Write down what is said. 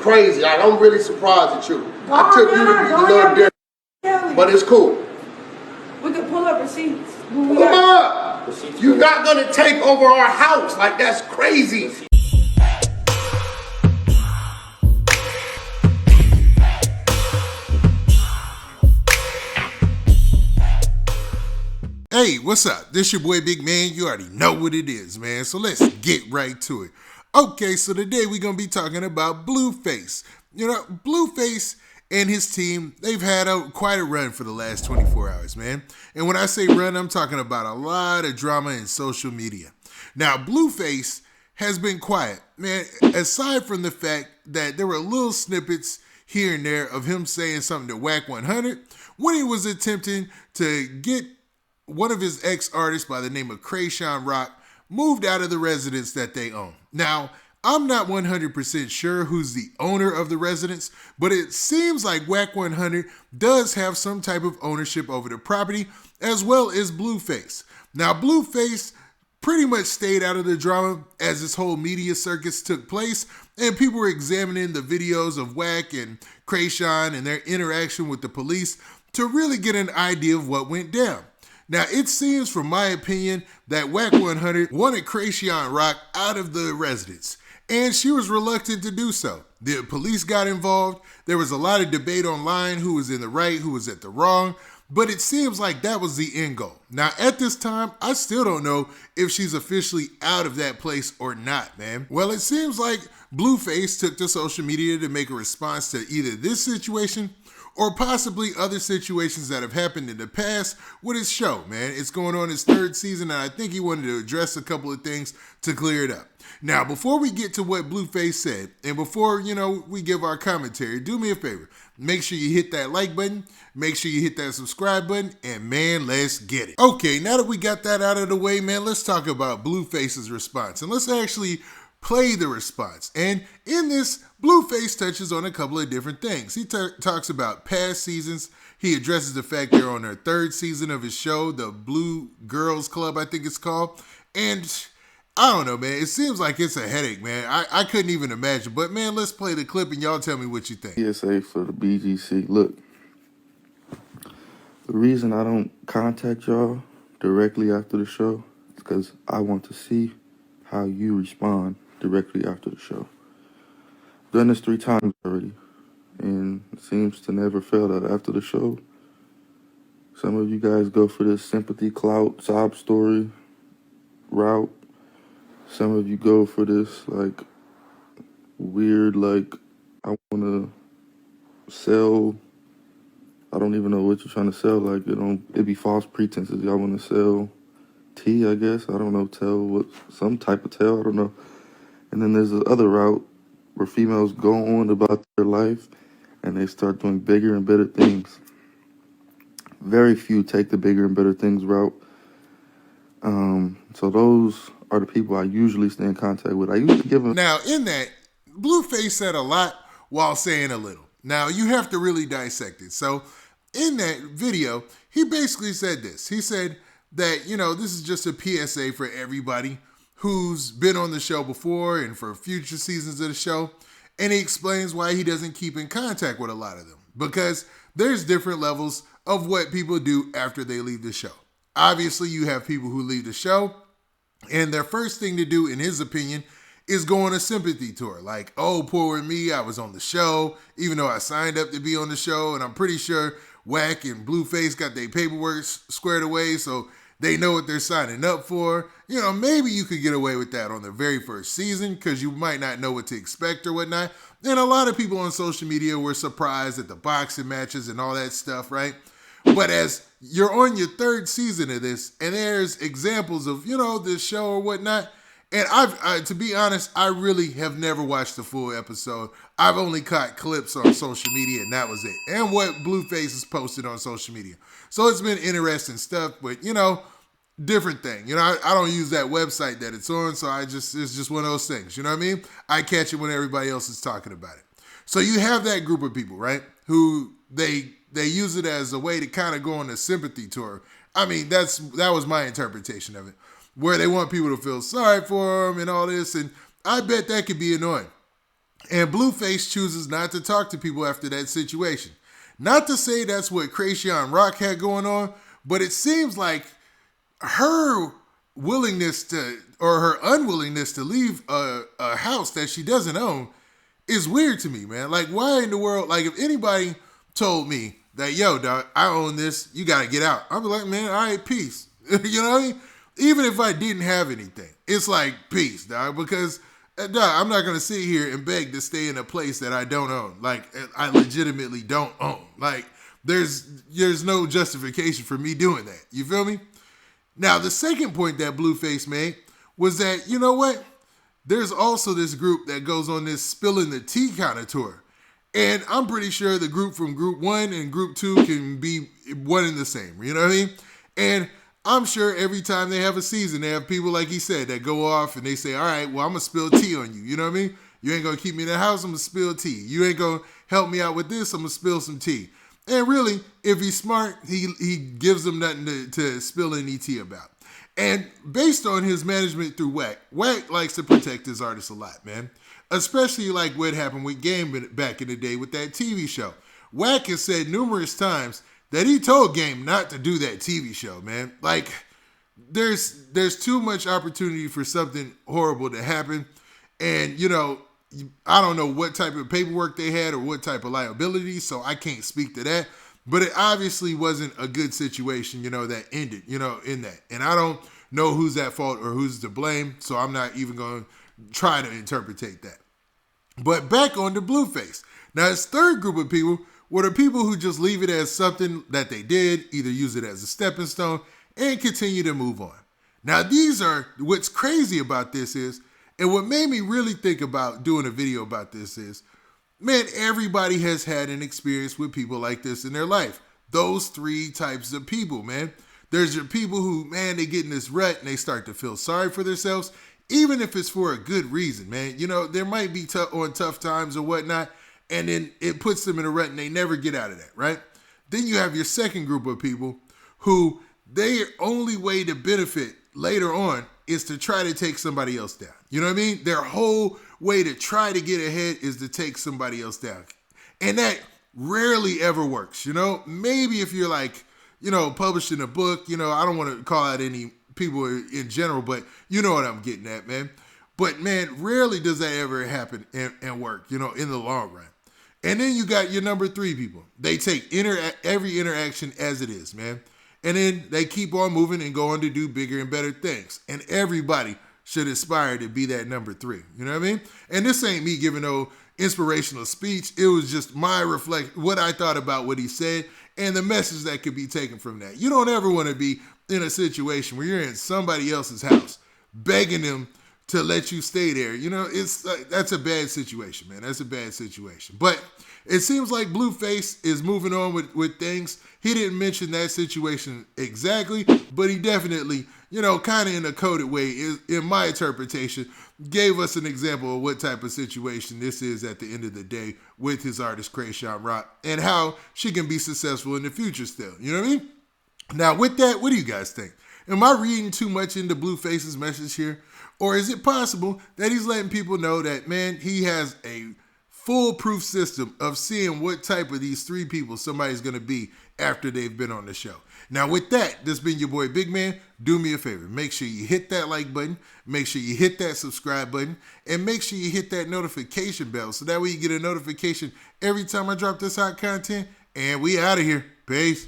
crazy. Like, I'm really surprised at you. I took you to be a little different, but it's cool. We could pull up receipts. Pull them up. You're not gonna take over our house. Like, that's crazy. Hey, what's up? This your boy Big Man. You already know what it is, man. So let's get right to it. Okay, so today we're going to be talking about Blueface. You know, Blueface and his team, they've had quite a run for the last 24 hours, man. And when I say run, I'm talking about a lot of drama in social media. Now, Blueface has been quiet, man, aside from the fact that there were little snippets here and there of him saying something to Wack 100 when he was attempting to get one of his ex-artists by the name of Chrisean moved out of the residence that they own. Now, I'm not 100% sure who's the owner of the residence, but it seems like Wack 100 does have some type of ownership over the property, as well as Blueface. Now, Blueface pretty much stayed out of the drama as this whole media circus took place, and people were examining the videos of Wack and Chrisean and their interaction with the police to really get an idea of what went down. Now, it seems, from my opinion, that Wack 100 wanted Chrisean out of the residence, and she was reluctant to do so. The police got involved. There was a lot of debate online who was in the right, who was at the wrong, but it seems like that was the end goal. Now, at this time, I still don't know if she's officially out of that place or not, man. Well, it seems like Blueface took to social media to make a response to either this situation or possibly other situations that have happened in the past with his show, man. It's going on his third season, and I think he wanted to address a couple of things to clear it up. Now, before we get to what Blueface said, and before, we give our commentary, do me a favor. Make sure you hit that like button, make sure you hit that subscribe button, and man, let's get it. Okay, now that we got that out of the way, man, let's talk about Blueface's response, and let's actually play the response. And in this, Blueface touches on a couple of different things. He talks about past seasons. He addresses the fact they're on their third season of his show, the Blue Girls Club, I think it's called. And I don't know, man. It seems like it's a headache, man. I couldn't even imagine. But, man, let's play the clip and y'all tell me what you think. PSA for the BGC. Look, the reason I don't contact y'all directly after the show is because I want to see how you respond directly after the show. I've done this 3 times already, and it seems to never fail that after the show, some of you guys go for this sympathy, clout, sob story route. Some of you go for this, weird, I want to sell, I don't even know what you're trying to sell. It'd be false pretenses. Y'all want to sell tea, I guess. I don't know, some type of tale, I don't know. And then there's the other route where females go on about their life and they start doing bigger and better things. Very few take the bigger and better things route. So those are the people I usually stay in contact with. I usually give them. Now, in that, Blueface said a lot while saying a little. Now, you have to really dissect it. So, in that video, he basically said this. He said that, this is just a PSA for everybody who's been on the show before and for future seasons of the show. And he explains why he doesn't keep in contact with a lot of them. Because there's different levels of what people do after they leave the show. Obviously, you have people who leave the show, and their first thing to do, in his opinion, is go on a sympathy tour. Like, oh, poor me, I was on the show, even though I signed up to be on the show, and I'm pretty sure Wack and Blueface got their paperwork squared away, so they know what they're signing up for. Maybe you could get away with that on the very first season because you might not know what to expect or whatnot. And a lot of people on social media were surprised at the boxing matches and all that stuff, right? But as you're on your third season of this, and there's examples of, this show or whatnot, and to be honest, I really have never watched the full episode. I've only caught clips on social media, and that was it. And what Blueface has posted on social media. So it's been interesting stuff, but, different thing. I don't use that website that it's on, so it's just one of those things. You know what I mean? I catch it when everybody else is talking about it. So you have that group of people, right, who they use it as a way to kind of go on a sympathy tour. I mean, that was my interpretation of it, where they want people to feel sorry for them and all this, and I bet that could be annoying. And Blueface chooses not to talk to people after that situation. Not to say that's what Chrisean Rock had going on, but it seems like her willingness to, or her unwillingness to leave a house that she doesn't own is weird to me, man. Like, why in the world, like, if anybody told me that, yo, dog, I own this, you got to get out, I'd be like, man, all right, peace. You know what I mean? Even if I didn't have anything, it's like, peace, dog, because, dog, I'm not going to sit here and beg to stay in a place that I don't own. Like, I legitimately don't own. Like, there's no justification for me doing that. You feel me? Now, the second point that Blueface made was that, you know what? There's also this group that goes on this spilling the tea kind of tour. And I'm pretty sure the group from group 1 and group 2 can be one and the same. You know what I mean? And I'm sure every time they have a season, they have people, like he said, that go off and they say, all right, well, I'm going to spill tea on you. You know what I mean? You ain't going to keep me in the house, I'm going to spill tea. You ain't going to help me out with this, I'm going to spill some tea. And really, if he's smart, he gives them nothing to spill any tea about. And based on his management through Wack, Wack likes to protect his artists a lot, man. Especially like what happened with Game back in the day with that TV show. Wack has said numerous times that he told Game not to do that TV show, man. Like, there's too much opportunity for something horrible to happen. And, you know, I don't know what type of paperwork they had or what type of liability, so I can't speak to that. But it obviously wasn't a good situation, you know, that ended, you know, in that. And I don't know who's at fault or who's to blame, so I'm not even going to try to interpretate that. But back on the Blueface. Now, his third group of people were the people who just leave it as something that they did, either use it as a stepping stone, and continue to move on. Now, these are, what's crazy about this is, and what made me really think about doing a video about this is, man, everybody has had an experience with people like this in their life. Those three types of people, man. There's your people who, man, they get in this rut and they start to feel sorry for themselves, even if it's for a good reason, man. You know, there might be on tough times or whatnot, and then it puts them in a rut and they never get out of that, right? Then you have your second group of people who their only way to benefit later on is to try to take somebody else down. You know what I mean? Their whole way to try to get ahead is to take somebody else down. And that rarely ever works, you know? Maybe if you're like, you know, publishing a book, you know, I don't want to call out any people in general, but you know what I'm getting at, man. But, man, rarely does that ever happen and work, you know, in the long run. And then you got your number three people. They take every interaction as it is, man. And then they keep on moving and go on to do bigger and better things. And everybody should aspire to be that number three. You know what I mean? And this ain't me giving no inspirational speech. It was just my what I thought about what he said and the message that could be taken from that. You don't ever want to be in a situation where you're in somebody else's house begging them to let you stay there. You know, that's a bad situation, man. That's a bad situation. But it seems like Blueface is moving on with things. He didn't mention that situation exactly, but he definitely, you know, kind of in a coded way, in my interpretation, gave us an example of what type of situation this is at the end of the day with his artist, Chrisean Rock, and how she can be successful in the future still. You know what I mean? Now, with that, what do you guys think? Am I reading too much into Blueface's message here? Or is it possible that he's letting people know that, man, he has a foolproof system of seeing what type of these three people somebody's going to be after they've been on the show? Now, with that, this has been your boy Big Man. Do me a favor. Make sure you hit that like button. Make sure you hit that subscribe button. And make sure you hit that notification bell so that way you get a notification every time I drop this hot content. And we out of here. Peace.